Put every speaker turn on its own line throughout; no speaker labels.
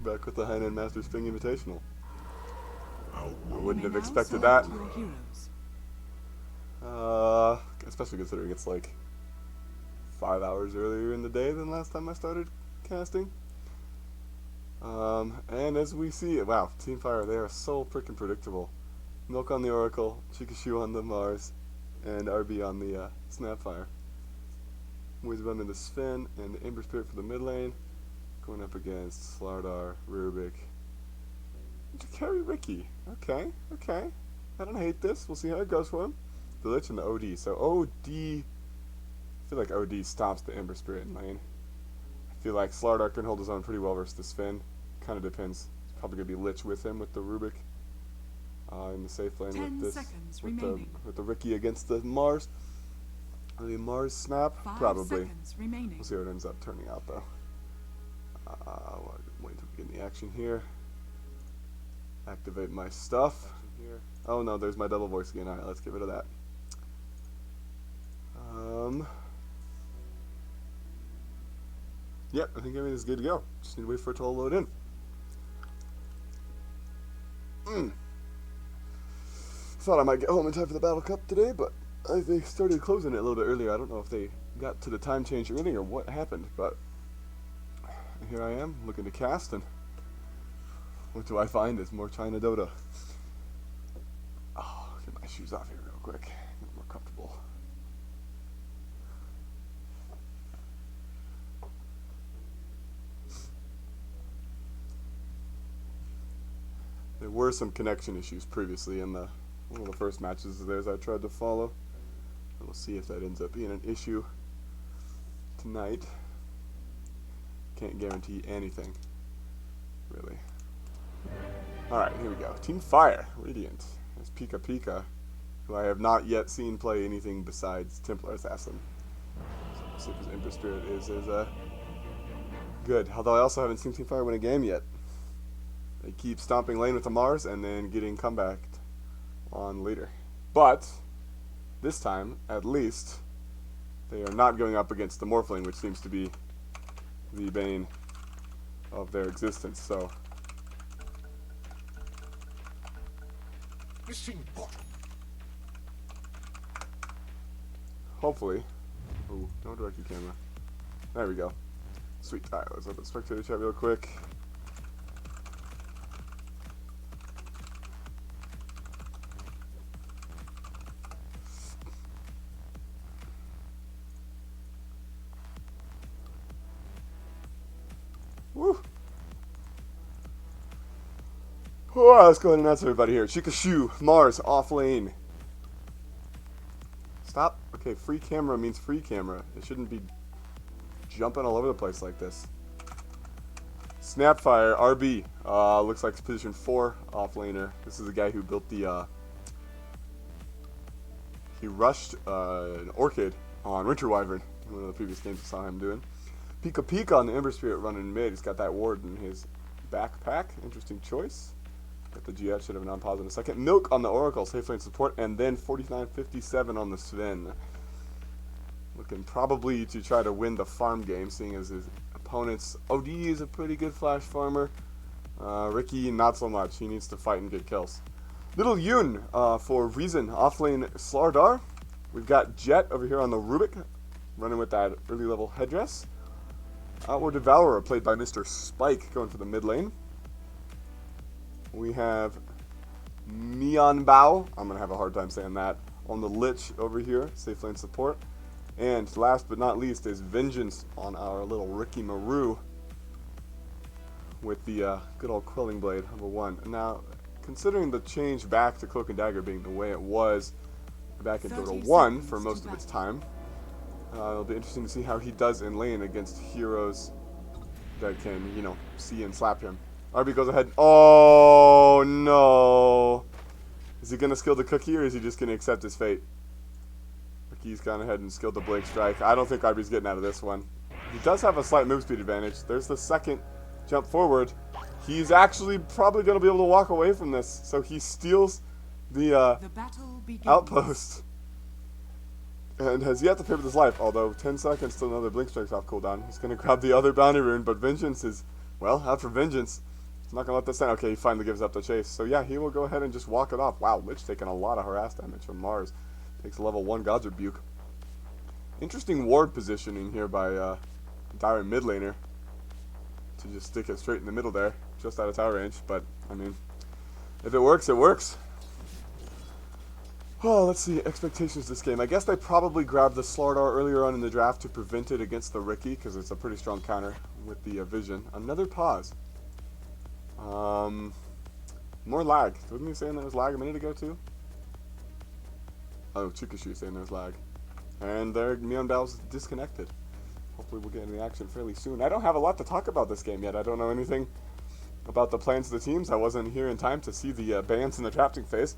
Back with the Hainan Masters Thing Invitational. I wouldn't have
Now
expected
select
that.
your heroes.
Especially considering it's like 5 hours earlier in the day than last time I started casting. And as we see, wow, Team Fire, they are so freaking predictable. Milk on the Oracle, Chikashu on the Mars, and RB on the Snapfire. Wizbun in the Sven, and the Ember Spirit for the mid lane. Going up against Slardar, Rubik. To carry Ricky. Okay. I don't hate this. We'll see how it goes for him. The Lich and the OD. So OD, I feel like OD stops the Ember Spirit in lane. I feel like Slardar can hold his own pretty well versus the Sven. Kind of depends. It's probably going to be Lich with him with the Rubik. In the safe lane
10
with this.
seconds
With
remaining.
the Ricky against the Mars. The Mars snap?
5
Probably.
seconds remaining.
We'll see how it ends up turning out though. Wait to begin the action here. Activate my stuff. Oh no, there's my double voice again. Alright, let's get rid of that. Yep, I think everything is good to go. Just need to wait for it to all load in. Thought I might get home in time for the Battle Cup today, but they started closing it a little bit earlier. I don't know if they got to the time change early or what happened, but here I am, looking to cast, and what do I find? It's more China Dota. Oh, get my shoes off here real quick. Get more comfortable. There were some connection issues previously in one of the first matches of theirs I tried to follow. And we'll see if that ends up being an issue tonight. Can't guarantee anything, really. Alright, here we go. Team Fire, Radiant. There's Pika Pika, who I have not yet seen play anything besides Templar Assassin. So we'll see if his Ember Spirit is good. Although I also haven't seen Team Fire win a game yet. They keep stomping lane with the Mars and then getting comeback on later. But this time, at least, they are not going up against the Morphling, which seems to be the bane of their existence. So hopefully, ooh, don't direct your camera. There we go. Sweet. Alright, let's open spectator chat real quick. Woo! Oh, let's go ahead and answer everybody here. Chikashu, Mars, off lane. Stop. Okay, free camera means free camera. It shouldn't be jumping all over the place like this. Snapfire, RB. Looks like it's position 4 off laner. This is the guy who built the, he rushed an Orchid on Winter Wyvern in one of the previous games I saw him doing. Pika Pika on the Ember Spirit running mid. He's got that ward in his backpack. Interesting choice. Got the G out, should have an on-pause in a second. Milk on the Oracle, safe lane support, and then 49-57 on the Sven. Looking probably to try to win the farm game, seeing as his opponent's OD is a pretty good flash farmer. Ricky, not so much. He needs to fight and get kills. Little Yun for Reason, offlane Slardar. We've got Jet over here on the Rubik, running with that early level headdress. Outward Devourer, played by Mr. Spike, going for the mid lane. We have Mian Bao, I'm going to have a hard time saying that, on the Lich over here, safe lane support. And last but not least is Vengeance on our little Ricky Maru with the good old Quelling Blade, number 1. Now, considering the change back to Cloak and Dagger being the way it was back in Dota 1 for most of its time, it'll be interesting to see how he does in lane against heroes that can, you know, see and slap him. RB goes ahead. Oh, no. Is he going to skill the cookie, or is he just going to accept his fate? Ricky's gone ahead and skilled the Blake Strike. I don't think RB's getting out of this one. He does have a slight move speed advantage. There's the second jump forward. He's actually probably going to be able to walk away from this. So he steals the
battle begins.
outpost. And has yet to pay with his life, although 10 seconds till another Blink Strike's off cooldown. He's going to grab the other bounty rune, but Vengeance is, well, out for vengeance. I'm not going to let this stand. Okay, he finally gives up the chase. So yeah, he will go ahead and just walk it off. Wow, Lich taking a lot of harass damage from Mars. Takes a level 1 God's Rebuke. Interesting ward positioning here by Dire mid laner. To just stick it straight in the middle there. Just out of tower range. But, I mean, if it works, it works. Oh, let's see. Expectations this game. I guess they probably grabbed the Slardar earlier on in the draft to prevent it against the Riki, because it's a pretty strong counter with the vision. Another pause. More lag. Wasn't he saying there was lag a minute ago too? Oh, Chikashu saying there's lag. And there, Myeonbao's disconnected. Hopefully we'll get into the action fairly soon. I don't have a lot to talk about this game yet. I don't know anything about the plans of the teams. I wasn't here in time to see the bans in the drafting phase.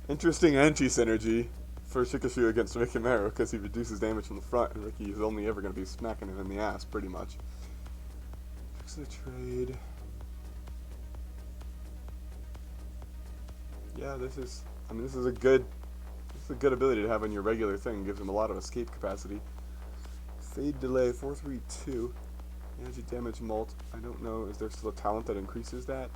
Interesting anti-synergy for Chikashu against Ricky Mero, because he reduces damage from the front, and Ricky is only ever going to be smacking him in the ass, pretty much. Fix the trade. Yeah, this is a good ability to have in your regular thing. Gives him a lot of escape capacity. Fade delay 432. Energy damage mult. I don't know. Is there still a talent that increases that?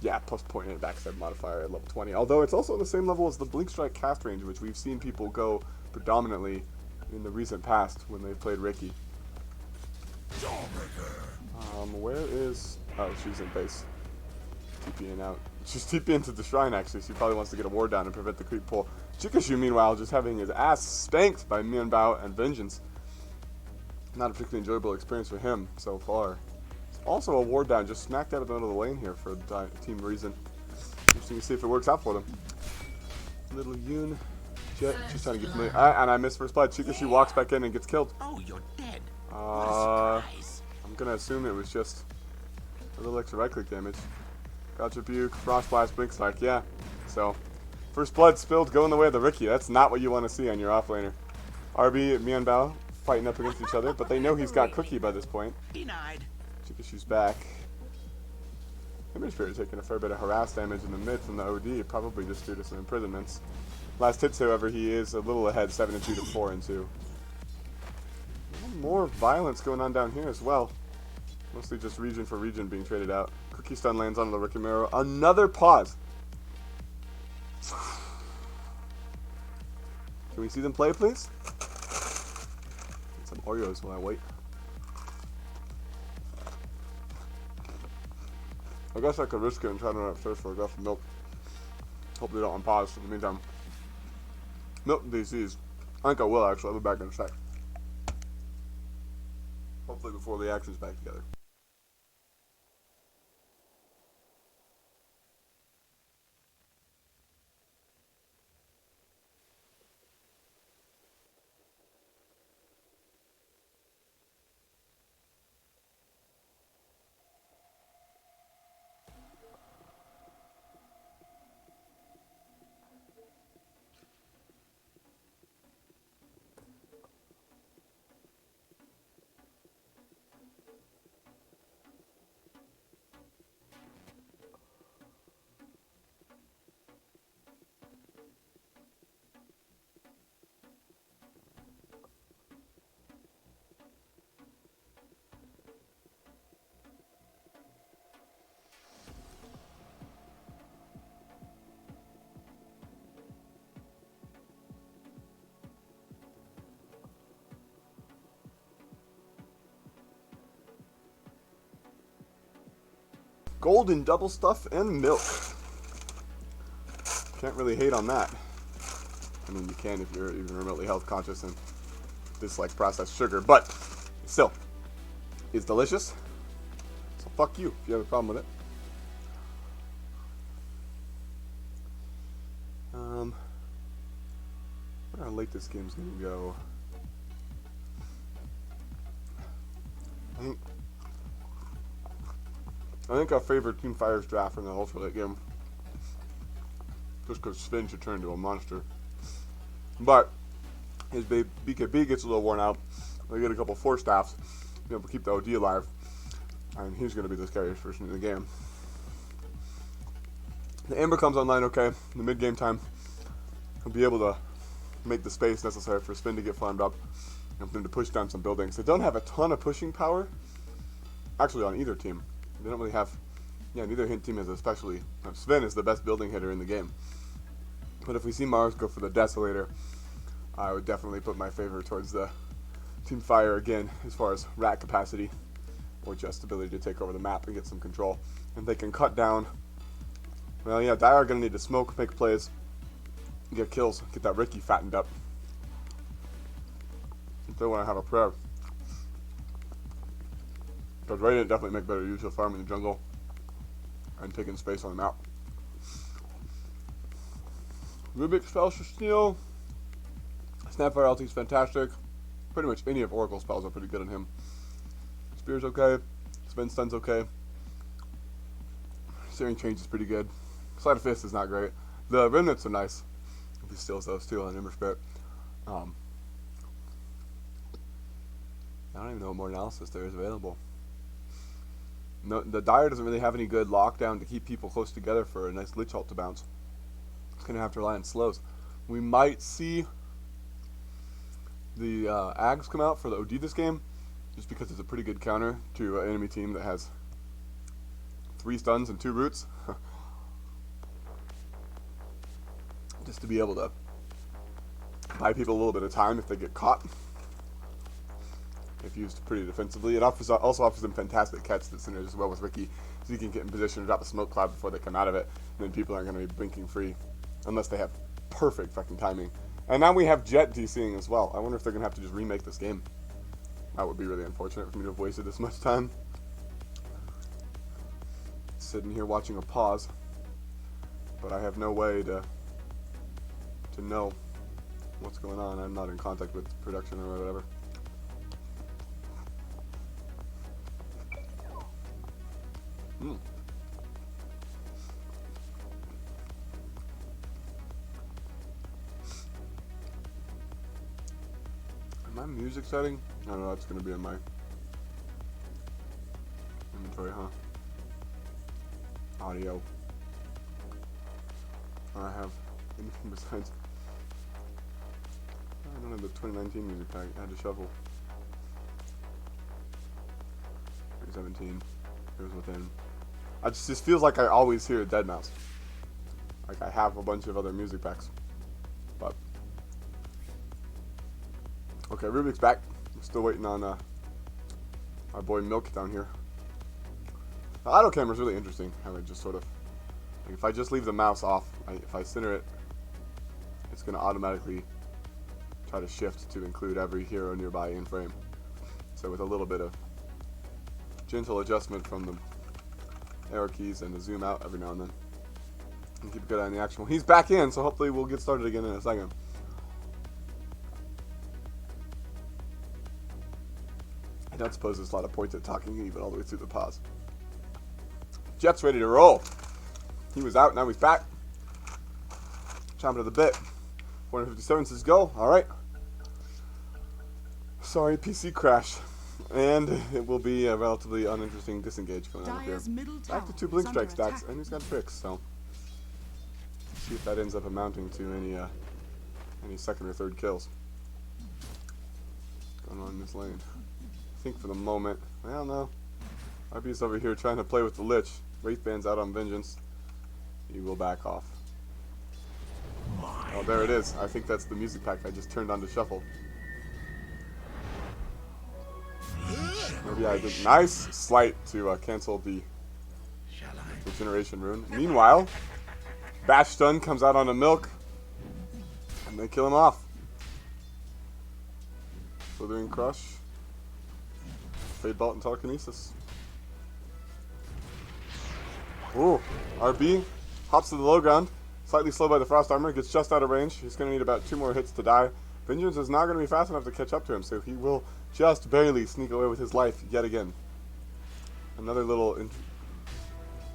Yeah, plus 0.8 backstab modifier at level 20. Although it's also on the same level as the Blink Strike cast range, which we've seen people go predominantly in the recent past when they've played Riki. Where is... Oh, she's in base. TPing out. She's TPing to the shrine, actually. She probably wants to get a ward down and prevent the creep pull. Chikashu, meanwhile, just having his ass spanked by Myeonbao and Vengeance. Not a particularly enjoyable experience for him so far. Also a ward down, just smacked out of the middle of the lane here for Team Reason. Interesting to see if it works out for them. Little Yoon. Jet, just trying to get familiar. And I missed first blood. Chikashu walks back in and gets killed.
Oh, you're dead.
I'm gonna assume it was just a little extra right click damage. God's Rebuke, Frost Blast, Blink Strike, yeah. So, first blood spilled going the way of the Riki. That's not what you want to see on your offlaner. RB and Myeonbao fighting up against each other, but they know he's got Cookie by this point.
Denied.
Chikashu's back. Image Spirit taking a fair bit of harass damage in the mid from the OD, probably just due to some imprisonments. Last hits, however, he is a little ahead, 7-2 to 4-2. More violence going on down here as well. Mostly just region for region being traded out. Cookie stun lands on the Ricky Mero. Another pause. Can we see them play, please? Get some Oreos while I wait. I guess I could risk it and try to run upstairs for a glass of milk. Hope they don't unpause in the meantime. Milk DCs. I think I will actually. I'll be back in a sec. Hopefully before the action's back together. Golden double stuff and milk. Can't really hate on that. I mean, you can if you're even remotely health conscious and dislike processed sugar, but still, it's delicious. So fuck you if you have a problem with it. Wonder how late this game's gonna go. I think our favorite Team Fire's draft in the ultra late game. Just because Sven should turn into a monster. But his BKB gets a little worn out. They get a couple 4-staffs, be able to keep the OD alive. And he's going to be the scariest person in the game. The Amber comes online okay in the mid-game time. He'll be able to make the space necessary for Spin to get farmed up. and for them to push down some buildings. They don't have a ton of pushing power, actually, on either team. They don't really have, yeah, neither team is especially. Sven is the best building hitter in the game. But if we see Mars go for the Desolator, I would definitely put my favor towards the Team Fire again as far as rat capacity or just ability to take over the map and get some control. And they can cut down. Well, yeah, Dire are going to need to smoke, make plays, get kills, get that Ricky fattened up. If they want to have a prayer. Because Radiant definitely make better use of farming the jungle and taking space on the map. Rubik's spells for Steel. Snapfire ulti is fantastic. Pretty much any of Oracle's spells are pretty good on him. Spear's okay. Spin Stun's okay. Searing Change is pretty good. Sleight of Fist is not great. The Remnants are nice. If he steals those too on Ember Spirit. I don't even know what more analysis there is available. No, the Dire doesn't really have any good lockdown to keep people close together for a nice Lich ult to bounce. It's going to have to rely on slows. We might see the Ags come out for the OD this game, just because it's a pretty good counter to an enemy team that has 3 stuns and 2 roots. Just to be able to buy people a little bit of time if they get caught. If used pretty defensively. It also offers them fantastic catch that synergizes well with Ricky, so you can get in position to drop a smoke cloud before they come out of it, and then people aren't going to be blinking free unless they have perfect fucking timing. And now we have Jet DCing as well. I wonder if they're going to have to just remake this game. That would be really unfortunate for me to have wasted this much time. Sitting here watching a pause. But I have no way to know what's going on. I'm not in contact with production or whatever. My music setting? I don't know, that's going to be in my inventory, huh? Audio. I have anything besides. I don't have the 2019 music pack. I had to shuffle. 2017. Here's within. It just feels like I always hear Deadmau5. Like I have a bunch of other music packs. But. Okay, Rubik's back. I'm still waiting on our boy Milk down here. The auto camera is really interesting. How it just sort of, like if I just leave the mouse off, if I center it, it's going to automatically try to shift to include every hero nearby in frame. So with a little bit of gentle adjustment from the arrow keys and the zoom out every now and then, and keep a good eye on the action. Well, he's back in, so hopefully we'll get started again in a second. I don't suppose there's a lot of points at talking even all the way through the pause. Jet's ready to roll. He was out, now he's back. Chomping at the bit. 457 says go. Alright. Sorry, PC crash. And it will be a relatively uninteresting disengage going on here. Back to 2 Blink Strike stacks, and he's got tricks, so see if that ends up amounting to any second or third kills. What's going on in this lane? I think for the moment, well no. RB's over here trying to play with the Lich. Wraithband's out on Vengeance. He will back off. Oh, there it is. I think that's the music pack I just turned on to shuffle. Maybe I did. Nice slight to cancel the Regeneration Rune. Meanwhile, Bash Stun comes out on a Milk, and they kill him off. Slithering Crush. Fade Bolt and Telekinesis. Ooh, RB hops to the low ground. Slightly slow by the Frost Armor. Gets just out of range. He's going to need about 2 more hits to die. Vengeance is not going to be fast enough to catch up to him, so he will just barely sneak away with his life yet again. Another little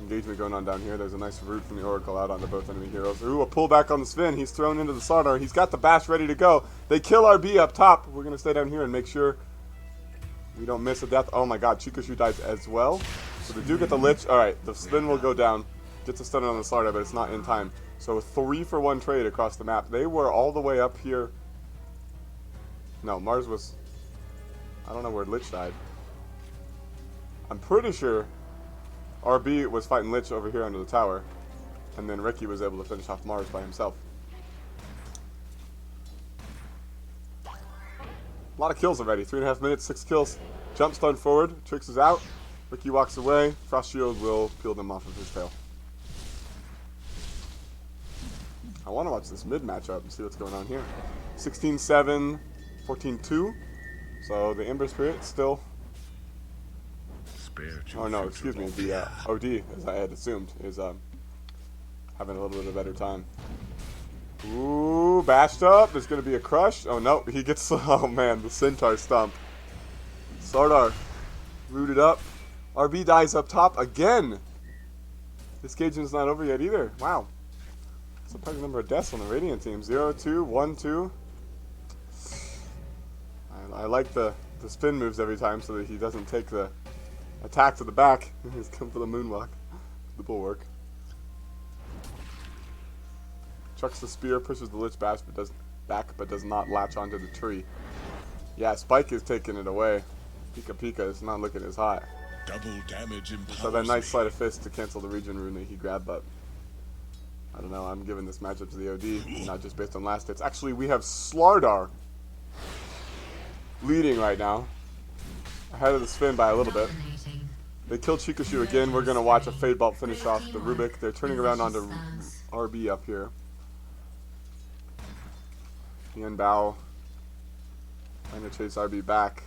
engagement going on down here. There's a nice root from the Oracle out onto both enemy heroes. Ooh, a pullback on the Sven. He's thrown into the Slardar. He's got the Bash ready to go. They kill RB up top. We're going to stay down here and make sure we don't miss a death. Oh my god, Chikashu dies as well. So they do get the Lich. Alright, the Spin will go down. Gets a stun on the Slardar, but it's not in time. So a 3-for-1 trade across the map. They were all the way up here. No, Mars was I don't know where Lich died. I'm pretty sure RB was fighting Lich over here under the tower, and then Ricky was able to finish off Mars by himself. A lot of kills already. 3.5 minutes, 6 kills. Jump stun forward. Trix is out. Ricky walks away. Frost Shield will peel them off of his tail. I want to watch this mid matchup and see what's going on here. 16-7, 14-2. So the Ember Spirit still... Oh no, excuse me. The OD, as I had assumed, is having a little bit of a better time. Ooh, bashed up. There's going to be a crush. Oh no, he gets... Oh man, the Centaur stomp. Slardar rooted up. RB dies up top again. This Gaijin's not over yet either. Wow. Surprising number of deaths on the Radiant team. 0-2, 1-2. I like the spin moves every time so that he doesn't take the attack to the back. He's come for the moonwalk. The bulwark. Chucks the spear, pushes the Lich Bash but does not latch onto the tree. Yeah, Spike is taking it away. Pika Pika is not looking as hot.
Double damage
so that nice sleight of fist to cancel the regen rune that he grabbed, but I don't know, I'm giving this matchup to the OD, not just based on last hits. Actually, we have Slardar leading right now, ahead of the Sven by a little bit. They killed Chikushu again. We're going to watch a Fade Bolt finish off the Rubik. They're turning around onto RB up here. Ian Bao trying to chase RB back.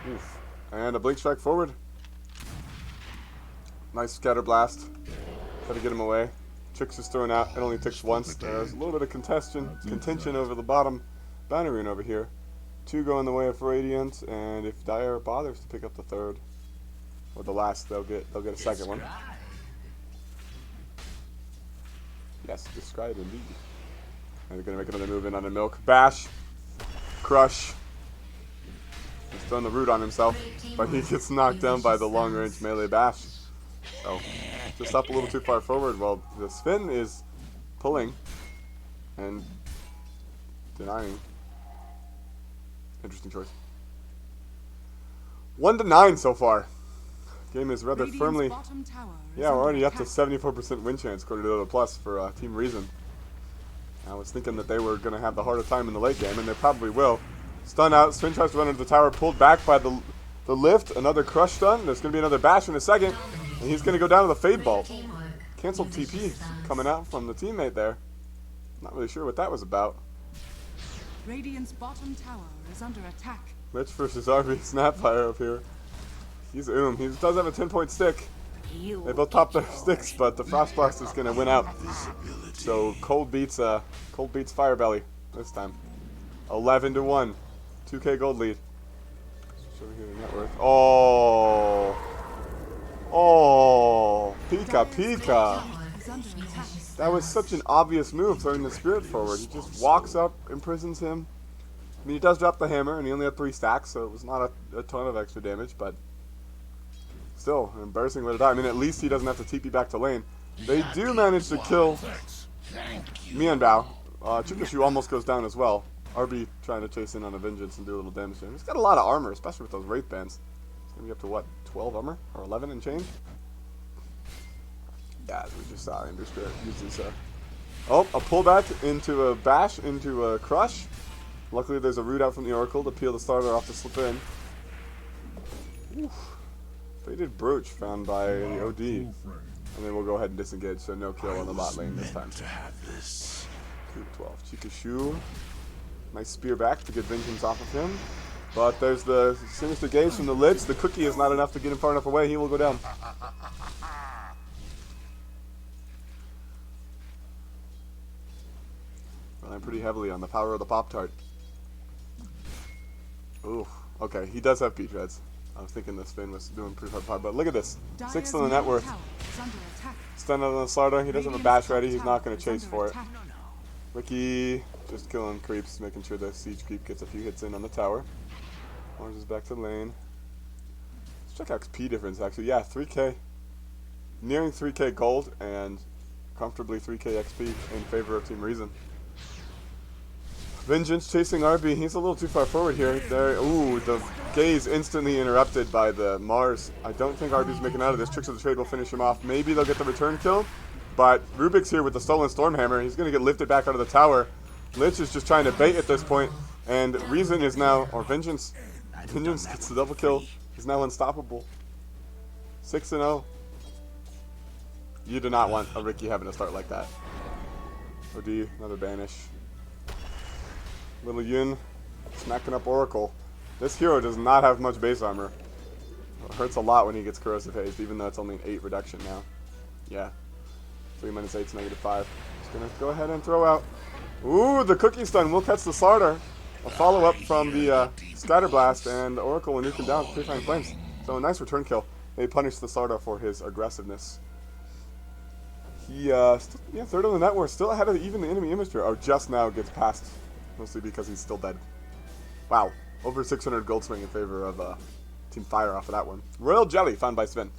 Oof. And a Blink Strike forward. Nice Scatter Blast. Try to get him away. Trix is thrown out. It only ticks once. There's a little bit of contention over the bottom bounty rune over here. 2 go in the way of Radiant, and if Dire bothers to pick up the third or the last, they'll get a second one. Yes, describe indeed. And they're gonna make another move in on the Milk. Bash, crush. He's throwing the root on himself, but he gets knocked down by the long-range melee bash. So, just up a little too far forward. Well, the Sven is pulling and denying. Interesting choice. 1-9 so far. Game is rather firmly... Yeah, we're already up to 74% win chance according to the plus for Team Reason. I was thinking that they were going to have the harder time in the late game, and they probably will. Stun out. Sven tries to run into the tower, pulled back by the lift. Another crush stun. There's going to be another bash in a second, and he's going to go down to the Fade Bolt. Canceled TP coming out from the teammate there. Not really sure what that was about.
Radiant's bottom tower is under attack.
Lich versus RB Snapfire up here. He's He does have a 10-point stick. They both top their sticks, but the Frost Blast is going to win out. So Cold beats Fire Belly this time. 11-1. 2K gold lead. Show me here the net worth. Oh. Oh. Pika Pika. That was such an obvious move, throwing the Spirit forward. He just walks up, imprisons him. I mean, he does drop the hammer, and he only had 3 stacks, so it was not a ton of extra damage, but still, an embarrassing way to die. I mean, at least he doesn't have to TP back to lane. They do manage to kill Mianbao. Chukashu almost goes down as well. RB trying to chase in on a Vengeance and do a little damage to him. He's got a lot of armor, especially with those Wraith Bands. He's going to be up to, what, 12 armor? Or 11 and change? Yeah, as we just saw, Ember Spirit uses a pullback into a bash, into a crush. Luckily, there's a root out from the Oracle to peel the starter off to slip in. Oof. Faded Brooch found by the OD. And then we'll go ahead and disengage, so no kill on the bot lane this time. Coup 12. Chikashu. Nice spear back to get Vengeance off of him. But there's the Sinister Gaze from the Lich. The cookie is not enough to get him far enough away. He will go down. Relying pretty heavily on the power of the Pop-Tart. Ooh, okay, he does have Peach Reds. I was thinking the Sven was doing pretty hard, but look at this. 6 on the net worth. Stun on the Slardar. He doesn't have a bash ready. He's not going to chase for it. Ricky just killing creeps, making sure the siege creep gets a few hits in on the tower. Orange is back to lane. Let's check XP difference, actually. Yeah, 3K. Nearing 3K gold and comfortably 3K XP in favor of Team Reason. Vengeance chasing RB. He's a little too far forward here. There. Ooh, the gaze instantly interrupted by the Mars. I don't think RB's making out of this. Tricks of the Trade will finish him off. Maybe they'll get the return kill. But Rubik's here with the stolen Stormhammer. He's going to get lifted back out of the tower. Lich is just trying to bait at this point. And Reason is now, or Vengeance. Vengeance gets the double kill. He's now unstoppable. 6-0. You do not want a Ricky having to start like that. OD, another banish. Little Yun smacking up Oracle. This hero does not have much base armor. It hurts a lot when he gets corrosive haste, even though it's only an 8 reduction now. Yeah. 3 minus 8 is -5. Just gonna go ahead and throw out. Ooh, the cookie stun will catch the Slardar. A follow up from the Scatter Blast, and Oracle will nuke him down with Purifying Flames. So a nice return kill. They punish the Slardar for his aggressiveness. He, yeah, third on the net worth, still ahead of even the enemy image here. Oh, just now gets past, mostly because he's still dead. Wow, over 600 gold swing in favor of Team Fire off of that one. Royal Jelly found by Sven.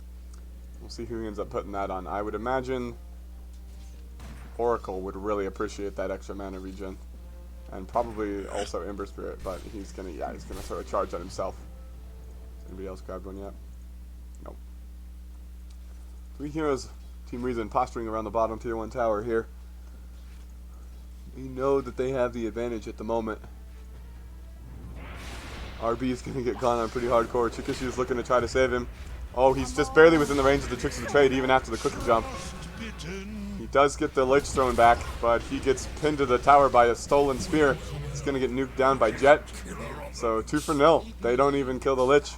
We'll see who ends up putting that on. I would imagine Oracle would really appreciate that extra mana regen. And probably also Ember Spirit, but he's gonna throw a charge on himself. Has anybody else grabbed one yet? Nope. 3 heroes, Team Reason, posturing around the bottom tier 1 tower here. We know that they have the advantage at the moment. RB is gonna get gone on pretty hardcore. Chikushi is looking to try to save him. Oh, he's just barely within the range of the Tricks of the Trade, even after the cookie jump. He does get the Lich thrown back, but he gets pinned to the tower by a stolen spear. He's going to get nuked down by Jet. So 2-0. They don't even kill the Lich.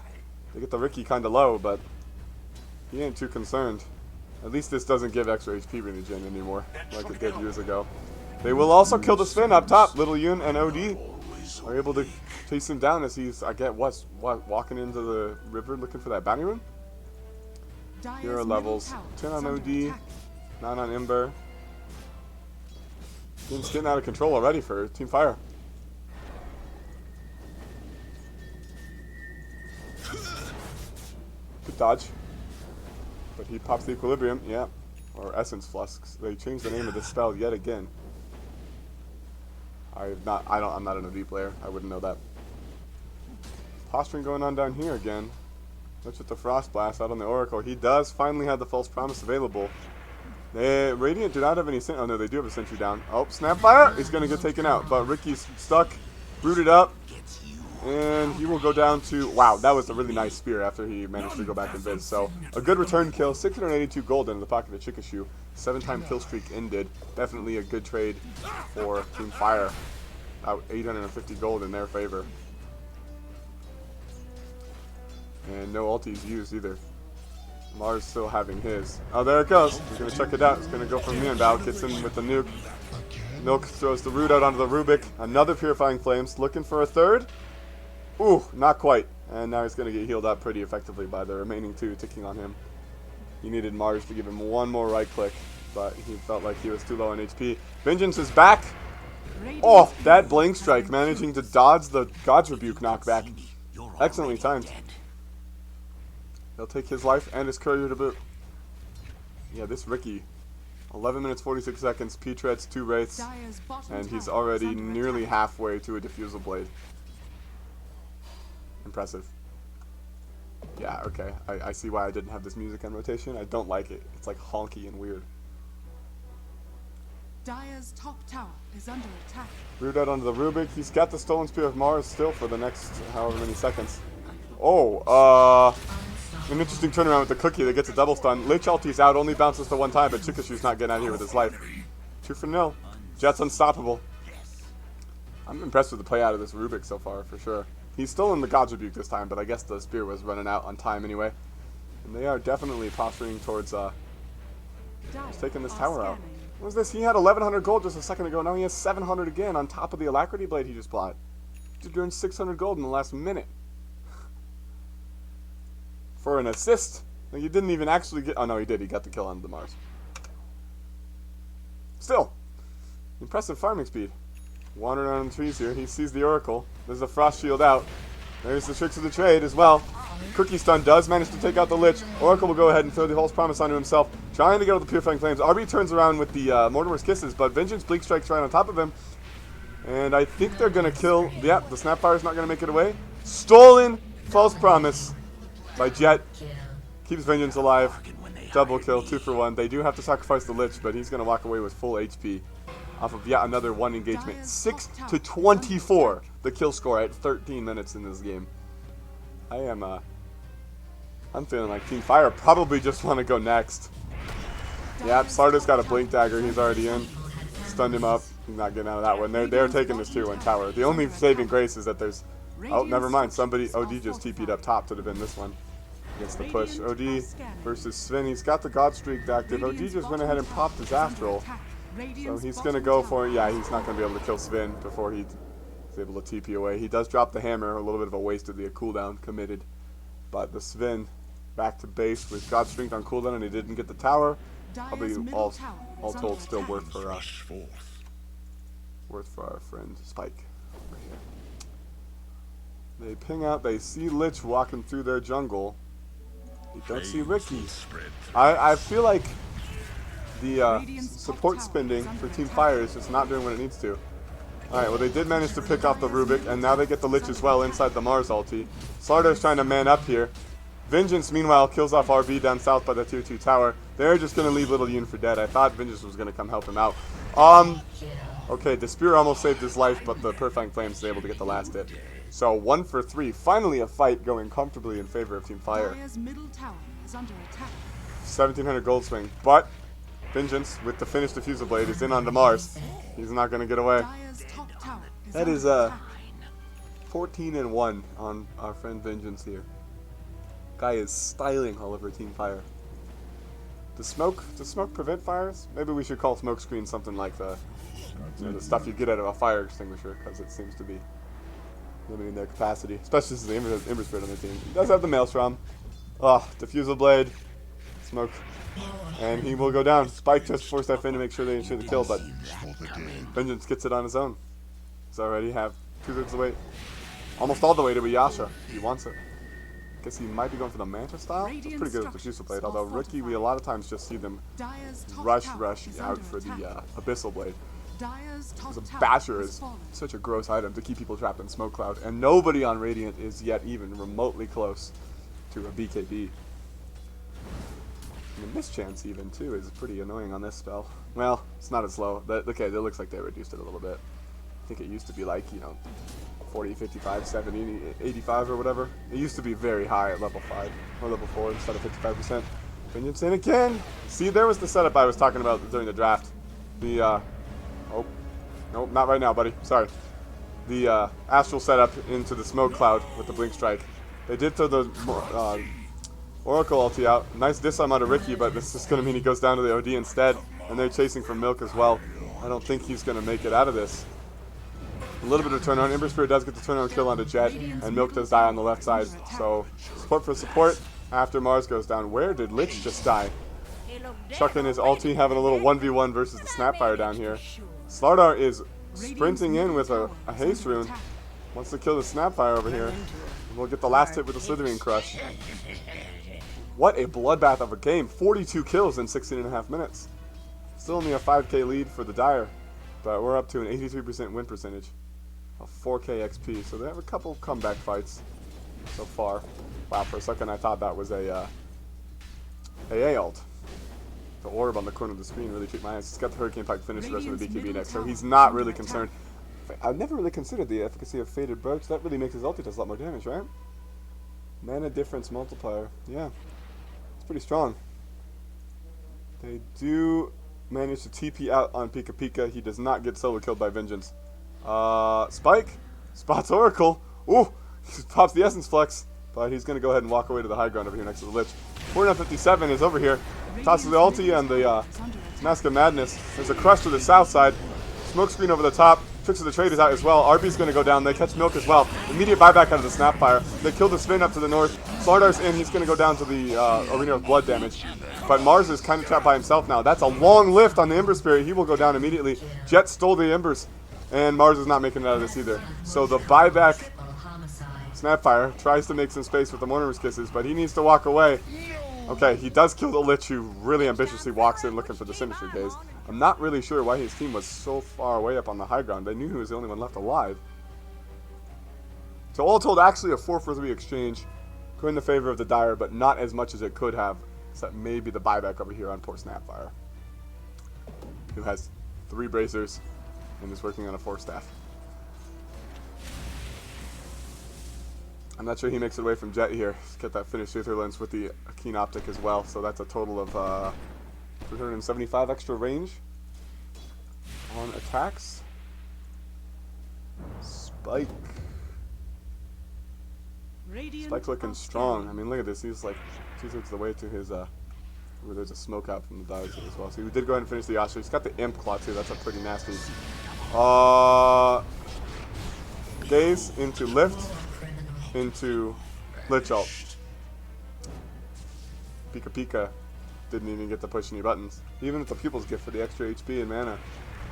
They get the Ricky kind of low, but he ain't too concerned. At least this doesn't give extra HP regen anymore, like it did years ago. They will also kill the Sven up top. Little Yun and OD are able to chase him down as he's, I get, walking into the river looking for that bounty rune. Here are levels. 10 on OD. 9 on Ember. Game's getting out of control already for Team Fire. Good dodge. But he pops the Equilibrium, yeah. Or Essence Flux. They changed the name of this spell yet again. I'm not an OD player. I wouldn't know that. Posturing going on down here again. Looks at the Frost Blast out on the Oracle. He does finally have the False Promise available. Radiant do not have any sentry. Oh no, they do have a sentry down. Oh, Snapfire! He's gonna get taken out, but Ricky's stuck, rooted up, and he will go down to. Wow, that was a really nice spear after he managed to go back and biz. So a good return kill. 682 gold into the pocket of Chikashu. 7-time kill streak ended. Definitely a good trade for Team Fire. About 850 gold in their favor, and no ultis used either. Mars still having his. Oh, there it goes. He's going to check it out. It's going to go for Mianbao. Gets in with the nuke. Milk throws the root out onto the Rubik. Another Purifying Flames. Looking for a third. Ooh, not quite. And now he's going to get healed up pretty effectively by the remaining 2 ticking on him. He needed Mars to give him one more right click, but he felt like he was too low on HP. Vengeance is back. Oh, that Blink Strike managing to dodge the God's Rebuke knockback. Excellently timed. He'll take his life and his courier to boot. Yeah, this Ricky. 11 minutes 46 seconds, P-Treads, 2 Wraiths, and he's already nearly halfway to a Diffusal Blade. Impressive. Yeah, okay. I see why I didn't have this music on rotation. I don't like it. It's like honky and weird.
Dire's top tower is under attack.
Root out onto the Rubik. He's got the Stolen Spear of Mars still for the next however many seconds. Oh, an interesting turnaround with the cookie that gets a double stun. Lich ulti's out, only bounces to 1 time, but Chikashu's not getting out of here with his life. 2-0. Jet's unstoppable. I'm impressed with the play out of this Rubik so far, for sure. He's still in the God's Rebuke this time, but I guess the spear was running out on time anyway. And they are definitely posturing towards taking this tower out. What was this? He had 1,100 gold just a second ago. Now he has 700 again on top of the Alacrity Blade he just bought. Dude earned 600 gold in the last minute. For an assist. Like, he didn't even actually get... Oh, no, he did. He got the kill on the Mars. Still. Impressive farming speed. Wandering around the trees here. He sees the Oracle. There's a Frost Shield out. There's the Tricks of the Trade as well. Cookie Stun does manage to take out the Lich. Oracle will go ahead and throw the False Promise onto himself. Trying to get out the Purifying Flames. RB turns around with the Mortimer's Kisses, but Vengeance Bleak Strike's right on top of him. And I think they're going to kill. Yeah, the Snapfire's not going to make it away. Stolen. False promise by Jet. Keeps Vengeance alive. Double kill, 2 for 1. They do have to sacrifice the Lich, but he's going to walk away with full HP off of yet another 1 engagement. 6 to 24, the kill score at 13 minutes in this game. I'm feeling like Team Fire probably just want to go next. Yep, Sarda's got a Blink Dagger. He's already in. Stunned him up. He's not getting out of that one. They're taking this tier 1 tower. The only saving grace is that there's... Oh, never mind. Somebody... OD just TP'd up top. Should have been this one. Against the push. OD versus Sven. He's got the God Streak active. OD just went ahead and popped his Astral. So he's going to go for it. Yeah, he's not going to be able to kill Sven before he's able to TP away. He does drop the hammer. A little bit of a waste of the cooldown committed. But the Sven back to base with God Strength on cooldown, and he didn't get the tower. Probably all told still worth for our friend Spike over here. They ping out. They see Lich walking through their jungle. You don't see Ricky. I feel like the support spending for Team Fire is just not doing what it needs to. Alright, well they did manage to pick off the Rubik, and now they get the Lich as well inside the Mars ulti. Slardar's trying to man up here. Vengeance, meanwhile, kills off RB down south by the tier 2 tower. They're just going to leave Little Yun for dead. I thought Vengeance was going to come help him out. Okay, the Spear almost saved his life, but the Purifying Flames is able to get the last hit. So 1 for 3. Finally a fight going comfortably in favor of Team Fire. 1700 gold swing, but Vengeance with the finished Diffusal Blade is in onto Mars. He's not going to get away. That is 14-1 on our friend Vengeance here. Guy is styling all over Team Fire. Does smoke prevent fires? Maybe we should call smoke screen something like the stuff you get out of a fire extinguisher, because it seems to be limiting their capacity, especially since the Ember Spirit on the team. He does have the Maelstrom. Diffusal Blade, smoke, and he will go down. Spike just forced F in to make sure they ensure the kill, but Vengeance gets it on his own. He's already have 2/3 of the way, almost all the way to Yasha. He wants it. Guess he might be going for the Manta style. That's pretty good with the Diffusal Blade, although Rookie, we a lot of times just see them rush out for the Abyssal Blade. Because a Basher is such a gross item to keep people trapped in Smoke Cloud, and nobody on Radiant is yet even remotely close to a BKB. And the mischance even, too, is pretty annoying on this spell. Well, it's not as low. Okay, it looks like they reduced it a little bit. I think it used to be like, 40, 55, 70, 85 or whatever. It used to be very high at level 5 or level 4 instead of 55%. Vengeance in again! See, there was the setup I was talking about during the draft. Oh, nope, not right now, buddy. Sorry. The Astral setup into the Smoke Cloud with the Blink Strike. They did throw the Oracle ulti out. Nice disarm out of Ricky, but this is going to mean he goes down to the OD instead. And they're chasing for Milk as well. I don't think he's going to make it out of this. A little bit of turnaround. Ember Spirit does get the turnaround kill onto Jet, and Milk does die on the left side. So, support for support after Mars goes down. Where did Lich just die? Chuck in his ulti, having a little 1v1 versus the Snapfire down here. Slardar is sprinting in with a haste rune. Wants to kill the Snapfire over here. And we'll get the last hit with the Slithering Crush. What a bloodbath of a game. 42 kills in 16.5 minutes. Still only a 5k lead for the Dire, but we're up to an 83% win percentage. A 4k XP, so they have a couple comeback fights so far. Wow, for a second I thought that was a AA ult. The orb on the corner of the screen really tricked my eyes. He's got the Hurricane Pike finish the rest of the BKB next, so he's not really concerned. I've never really considered the efficacy of Faded Brooch. That really makes his ulti does a lot more damage, right? Mana difference multiplier. Yeah, it's pretty strong. They do manage to TP out on Pika Pika. He does not get solo killed by Vengeance. Spike spots Oracle. Ooh, he pops the Essence Flex, but he's going to go ahead and walk away to the high ground over here next to the Lich. 457 is over here. Tosses the ulti and the Mask of Madness. There's a crush to the south side. Smoke screen over the top. Tricks of the Trade is out as well. RB's going to go down. They catch Milk as well. Immediate buyback out of the Snapfire. They kill the Spin up to the north. Slardar's in. He's going to go down to the Arena of Blood damage. But Mars is kind of trapped by himself now. That's a long lift on the Ember Spirit. He will go down immediately. Jet stole the Embers. And Mars is not making it out of this either. So the buyback Snapfire tries to make some space with the Mourner's Kisses, but he needs to walk away. Okay, he does kill the Lich, who really ambitiously walks in looking for the Sinister Gaze. I'm not really sure why his team was so far away up on the high ground. They knew he was the only one left alive. So all told, actually a 4-for-3 exchange. Going in the favor of the Dire, but not as much as it could have. Except maybe the buyback over here on poor Snapfire, who has 3 bracers and is working on a 4-staff. I'm not sure he makes it away from Jet here. He's got that finished Aether Lens with the Keen Optic as well, so that's a total of 375 extra range on attacks. Spike. Spike's looking strong. I mean, look at this. He's like 2/3 the way to his, where there's a smoke out from the Dire as well. So he did go ahead and finish the Yasha. He's got the Imp Claw too. That's a pretty nasty. Gaze into Lift. Into Lich Ult. Pika Pika didn't even get to push any buttons. Even with the Pupil's Gift for the extra HP and mana,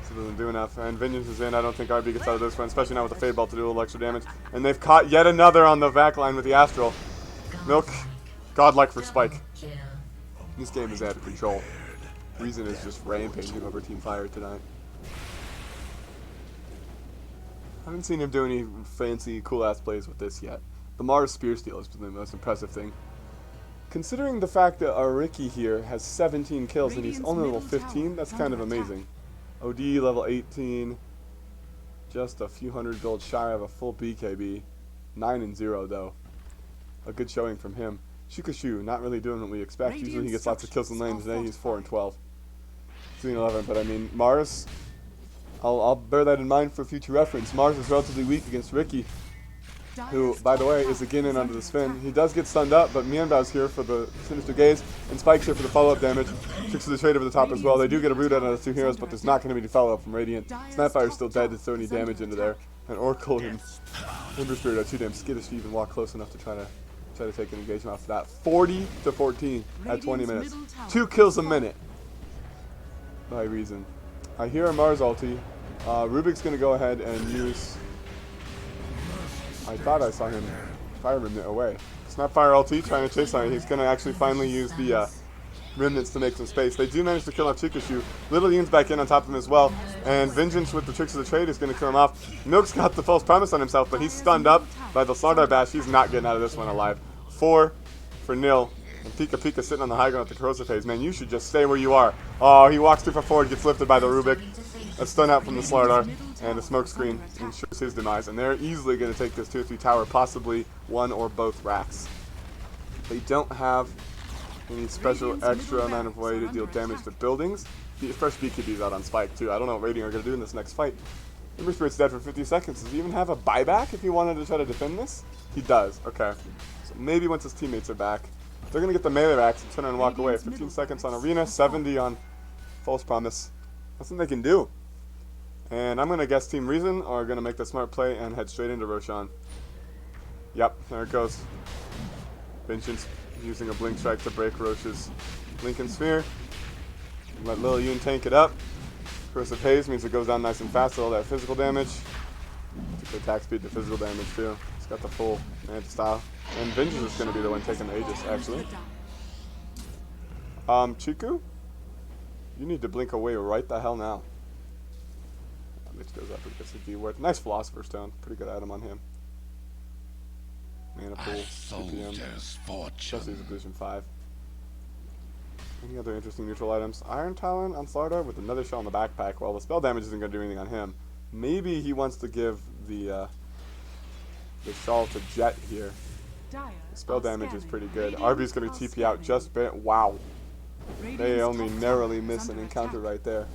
so it doesn't do enough. And Vengeance is in. I don't think RB gets out of this one, especially now with the Fade Ball to do a little extra damage. And they've caught yet another on the back line with the Astral. Milk, godlike for Spike. This game is out of control. Reason is just rampaging over Team Fire tonight. I haven't seen him do any fancy, cool-ass plays with this yet. The Mars Spear Steal has been the most impressive thing. Considering the fact that our Ricky here has 17 kills and he's only level 15, that's kind of amazing. OD level 18, just a few hundred gold shy of a full BKB. 9-0 though. A good showing from him. Shukashu, not really doing what we expect. Usually he gets lots of kills in lane. Today he's 4-12. 3-11, but I mean, Mars... I'll bear that in mind for future reference. Mars is relatively weak against Ricky, who, by the way, is again in under the spin. He does get stunned up, but Mianbao's here for the Sinister Gaze, and Spike's here for the follow-up damage. Tricks of the trade over the top as well. They do get a root out of the 2 heroes, but there's not going to be any follow-up from Radiant. Snapfire's still dead to throw any damage into there. And Oracle and Ember Spirit are too damn skittish to even walk close enough to try to take an engagement off of that. 40-14 at 20 minutes. 2 kills a minute by Reason. I hear a Mars ulti. Rubik's going to go ahead and use... I thought I saw him Fire Remnant away. Snapfire ulti trying to chase on it. He's going to actually finally use the Remnants to make some space. They do manage to kill off Chikashu. Little Yoon's back in on top of him as well. And Vengeance with the Tricks of the Trade is going to kill him off. Milk's got the False Promise on himself, but he's stunned up by the Slardar Bash. He's not getting out of this one alive. 4 for nil. And Pika Pika sitting on the high ground with the corrosive haze. Man, you should just stay where you are. Oh, he walks 2 for 4, gets lifted by the Rubik. A stun out from the Slardar, and a smoke screen ensures his demise. And they're easily going to take this 2-3 tower, possibly one or both racks. They don't have any special extra amount of way to deal damage to buildings. The fresh BKB's out on Spike, too. I don't know what Radiant are going to do in this next fight. Ember Spirit's dead for 50 seconds. Does he even have a buyback if he wanted to try to defend this? He does. Okay. So maybe once his teammates are back, they're going to get the melee racks and turn and walk away. 15 seconds on Arena, 70 on False Promise. That's what they can do. And I'm going to guess Team Reason are going to make the smart play and head straight into Roshan. Yep, there it goes. Vengeance using a Blink Strike to break Roche's Lincoln Sphere. Let Lil Yoon tank it up. Corrosive Haze means it goes down nice and fast with all that physical damage. Took the attack speed to physical damage too. It's got the full Manta style. And Vengeance is going to be the one taking the Aegis, actually. Chiku? You need to blink away right the hell now. Which goes up and gets the D word. Nice Philosopher's Stone. Pretty good item on him. Mana pool, CPM. Especially as a Vision 5. Any other interesting neutral items? Iron Talon on Slardar with another shell in the backpack. Well, the spell damage isn't going to do anything on him. Maybe he wants to give the shawl to Jet here. The spell damage is pretty good. RB's going to TP out just bit. Wow. They only narrowly miss an encounter right there.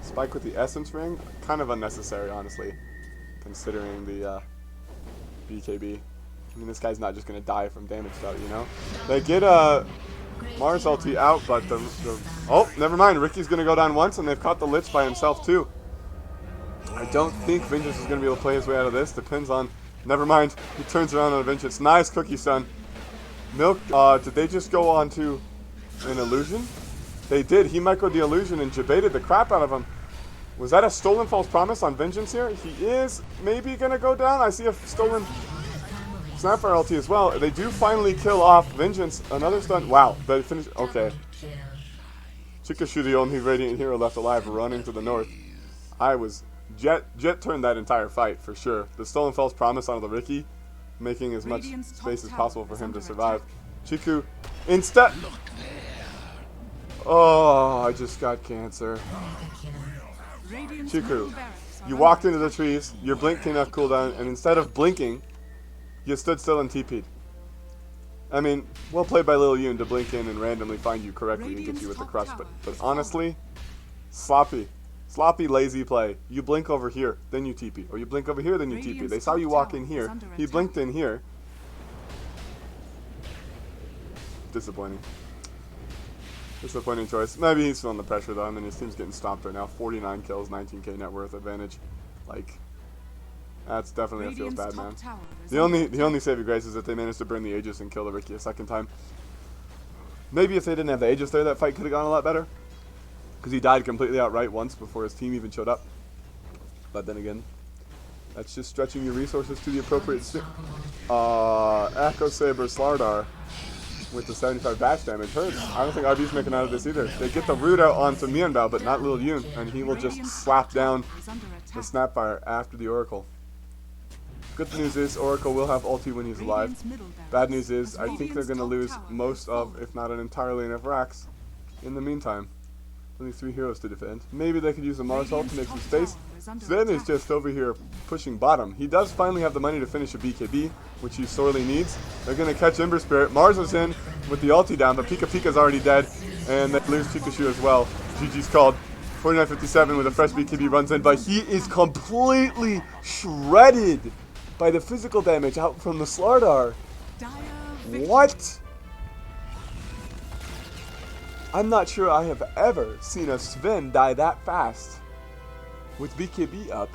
Spike with the Essence Ring, kind of unnecessary, honestly, considering the BKB. I mean, this guy's not just going to die from damage though, you know? They get Mars ulti out, but oh, never mind. Ricky's going to go down once, and they've caught the Lich by himself, too. I don't think Vengeance is going to be able to play his way out of this. Depends on... Never mind. He turns around on Vengeance. Nice cookie, son. Milk, did they just go on to an illusion? They did. He microed the illusion and jebaited the crap out of him. Was that a stolen False Promise on Vengeance here? He is maybe going to go down. I see a stolen Snapfire ulti as well. They do finally kill off Vengeance. Another stun. Wow, they finished. Okay. Chikashu, the only Radiant hero left alive, running to the north. Jet turned that entire fight for sure. The stolen false promise onto the Riki, making as much space as possible for him to survive. Chiku, instead. Oh, I just got cancer. Chiku, you walked into the trees, your blink came off cooldown, and instead of blinking, you stood still and TP'd. I mean, well played by Lil Yoon to blink in and randomly find you correctly and get you with the crush, but honestly, sloppy, lazy play. You blink over here, then you TP, or you blink over here, then you TP. They saw you walk in here, he blinked in here. Disappointing. Disappointing choice. Maybe he's feeling the pressure though. I mean, his team's getting stomped right now. 49 kills, 19k net worth advantage. Like, that's definitely, that feels bad, man. The only saving grace is that they managed to burn the Aegis and kill the Riki a second time. Maybe if they didn't have the Aegis there, that fight could have gone a lot better. Because he died completely outright once before his team even showed up. But then again, that's just stretching your resources to the appropriate Echo Saber Slardar with the 75 bash damage hurts. I don't think RB's making out of this either. They get the root out onto Mianbao, but not Lil Yoon, and he will just slap down the Snapfire after the Oracle. Good news is Oracle will have ulti when he's alive. Bad news is I think they're going to lose most of, if not entirely enough racks. In the meantime, only 3 heroes to defend. Maybe they could use a Mars ult to make some space. Sven is just over here pushing bottom. He does finally have the money to finish a BKB, which he sorely needs. They're going to catch Ember Spirit. Mars is in with the ulti down, but Pika Pika's already dead. And they lose Chikashu as well. GG's called. 49.57 with a fresh BKB runs in, but he is completely shredded by the physical damage out from the Slardar. What? I'm not sure I have ever seen a Sven die that fast with BKB up.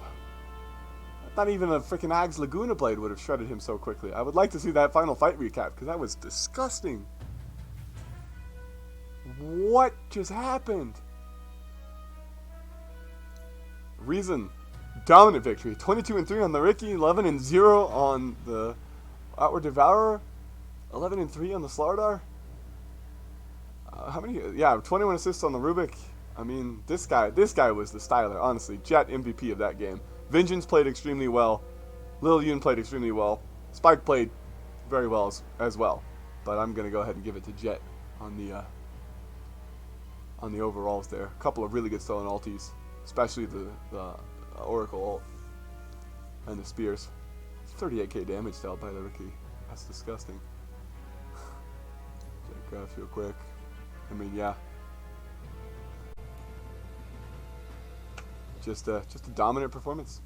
Not even a freaking Ags Laguna Blade would have shredded him so quickly. I would like to see that final fight recap because that was disgusting. What just happened? Reason. Dominant victory. 22-3 on the Riki, 11-0 on the Outward Devourer, 11-3 on the Slardar. How many? Yeah, 21 assists on the Rubik. I mean, this guy was the styler, honestly. Jet MVP of that game. Vengeance played extremely well. Lil Yoon played extremely well. Spike played very well as well. But I'm gonna go ahead and give it to Jet on the overalls there. A couple of really good stolen ultis, especially the Oracle ult and the spears. 38k damage dealt by the Riki. That's disgusting. Check graphs real quick. I mean, yeah. Just a dominant performance.